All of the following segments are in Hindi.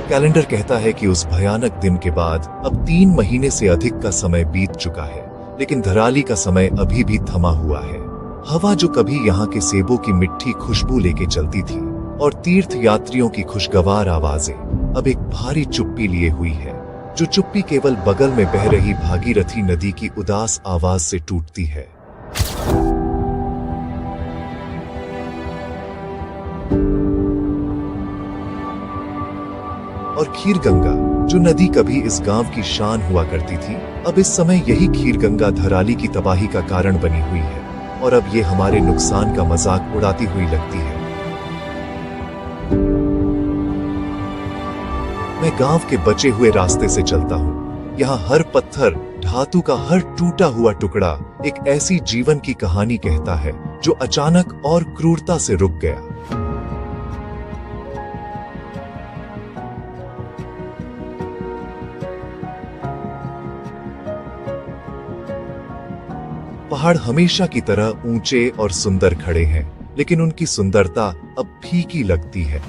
कैलेंडर कहता है कि उस भयानक दिन के बाद अब 3 महीने से अधिक का समय बीत चुका है, लेकिन धराली का समय अभी भी थमा हुआ है। हवा जो कभी यहाँ के सेबों की मिठी खुशबू लेके चलती थी और तीर्थ यात्रियों की खुशगवार आवाजें अब एक भारी चुप्पी लिए हुई है, जो चुप्पी केवल बगल में बह रही भागीरथी नदी की उदास आवाज से टूटती है। और खीरगंगा, जो नदी कभी इस गांव की शान हुआ करती थी, अब इस समय यही खीरगंगा धराली की तबाही का कारण बनी हुई है और अब ये हमारे नुकसान का मजाक उड़ाती हुई लगती है। मैं गांव के बचे हुए रास्ते से चलता हूँ। यहाँ हर पत्थर, धातु का हर टूटा हुआ टुकड़ा एक ऐसी जीवन की कहानी कहता है जो अचानक और क्रूरता से रुक गया। पहाड़ हमेशा की तरह ऊंचे और सुंदर खड़े हैं, लेकिन उनकी सुंदरता अब फीकी लगती है।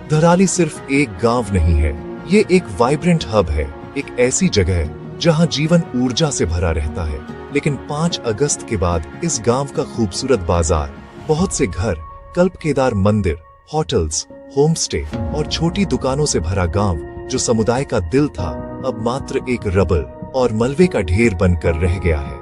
धराली सिर्फ एक गांव नहीं है, ये एक वाइब्रेंट हब है, एक ऐसी जगह जहां जीवन ऊर्जा से भरा रहता है। लेकिन 5 अगस्त के बाद इस गांव का खूबसूरत बाजार, बहुत से घर, कल्प केदार मंदिर, होटल्स, होमस्टे और छोटी दुकानों से भरा गांव, जो समुदाय का दिल था, अब मात्र एक रबल और मलबे का ढेर बनकर रह गया है।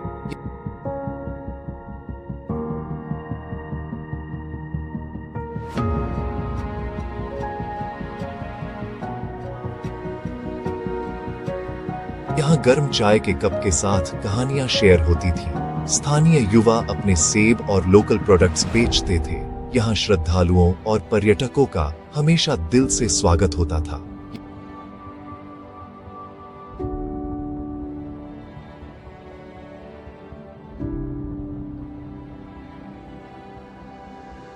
यहाँ गर्म चाय के कप के साथ कहानियां शेयर होती थी। स्थानीय युवा अपने सेब और लोकल प्रोडक्ट्स बेचते थे। यहाँ श्रद्धालुओं और पर्यटकों का हमेशा दिल से स्वागत होता था।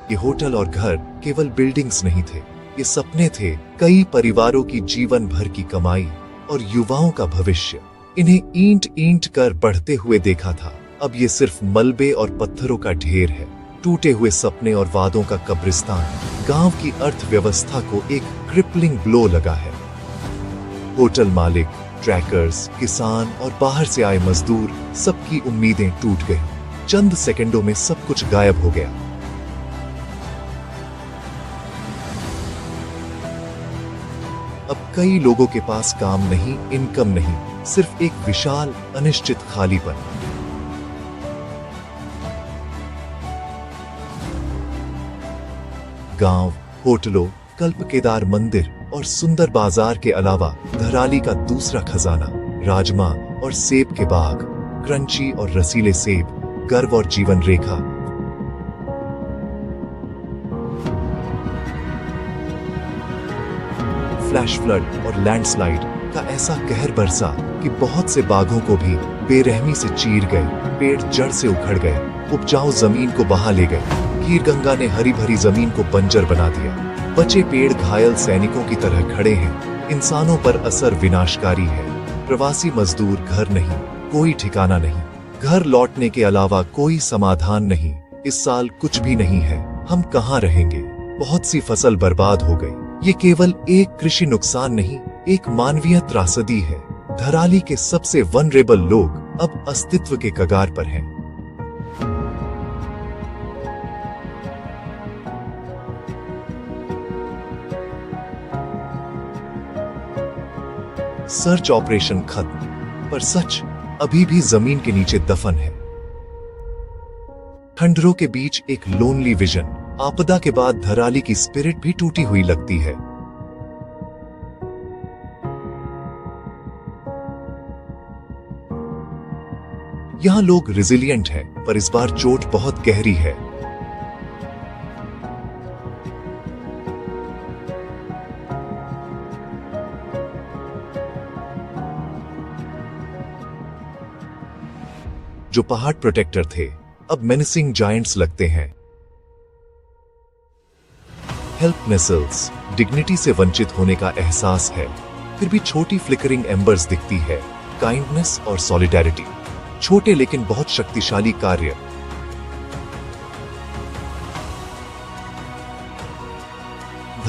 ये होटल और घर केवल बिल्डिंग्स नहीं थे, ये सपने थे, कई परिवारों की जीवन भर की कमाई और युवाओं का भविष्य। इन्हें ईंट ईंट कर बढ़ते हुए देखा था, अब ये सिर्फ मलबे और पत्थरों का ढेर है, टूटे हुए सपने और वादों का कब्रिस्तान। गांव की अर्थव्यवस्था को एक क्रिपलिंग ब्लो लगा है। होटल मालिक, ट्रैकर्स, किसान और बाहर से आए मजदूर, सबकी उम्मीदें टूट गई। चंद सेकंडों में सब कुछ गायब हो गया। अब कई लोगों के पास काम नहीं, इनकम नहीं, सिर्फ एक विशाल अनिश्चित खालीपन। गांव, होटलों, कल्प केदार मंदिर और सुंदर बाजार के अलावा धराली का दूसरा खजाना, राजमा और सेब के बाग, क्रंची और रसीले सेब, गर्व और जीवन रेखा। फ्लैश फ्लड और लैंडस्लाइड का ऐसा कहर बरसा कि बहुत से बागों को भी बेरहमी से चीर गए, पेड़ जड़ से उखड़ गए, उपजाऊ जमीन को बहा ले गए। खीरगंगा ने हरी भरी जमीन को बंजर बना दिया। बचे पेड़ घायल सैनिकों की तरह खड़े हैं। इंसानों पर असर विनाशकारी है। प्रवासी मजदूर घर नहीं, कोई ठिकाना नहीं, घर लौटने के अलावा कोई समाधान नहीं। इस साल कुछ भी नहीं है, हम कहाँ रहेंगे? बहुत सी फसल बर्बाद हो गई। ये केवल एक कृषि नुकसान नहीं, एक मानवीय त्रासदी है। धराली के सबसे वनरेबल लोग अब अस्तित्व के कगार पर हैं। सर्च ऑपरेशन खत्म, पर सच अभी भी जमीन के नीचे दफन है। खंडरों के बीच एक लोनली विजन। आपदा के बाद धराली की स्पिरिट भी टूटी हुई लगती है। यहां लोग रिजिलिएंट हैं, पर इस बार चोट बहुत गहरी है। जो पहाड़ प्रोटेक्टर थे, अब मेनेसिंग जायंट्स लगते हैं। हेल्पनेसेस, डिग्निटी से वंचित होने का एहसास है, फिर भी छोटी फ्लिकरिंग एम्बर्स दिखती है। काइंडनेस और सॉलिडेरिटी, छोटे लेकिन बहुत शक्तिशाली कार्य।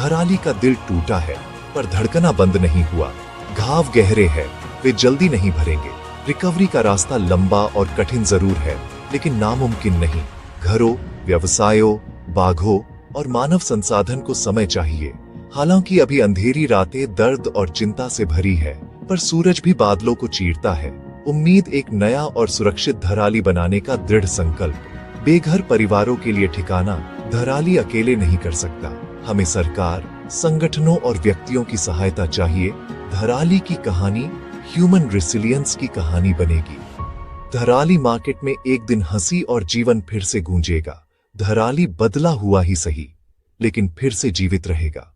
धराली का दिल टूटा है, पर धड़कना बंद नहीं हुआ। घाव गहरे हैं, वे जल्दी नहीं भरेंगे। रिकवरी का रास्ता लंबा और कठिन जरूर है, लेकिन नामुमकिन नहीं। घरों, व्यवसायों, बाघों और मानव संसाधन को समय चाहिए। हालांकि अभी अंधेरी रातें दर्द और चिंता से भरी है, पर सूरज भी बादलों को चीरता है। उम्मीद एक नया और सुरक्षित धराली बनाने का दृढ़ संकल्प। बेघर परिवारों के लिए ठिकाना धराली अकेले नहीं कर सकता। हमें सरकार, संगठनों और व्यक्तियों की सहायता चाहिए। धराली की कहानी ह्यूमन रेसिलियंस की कहानी बनेगी। धराली मार्केट में एक दिन हंसी और जीवन फिर से गूंजेगा। धराली बदला हुआ ही सही, लेकिन फिर से जीवित रहेगा।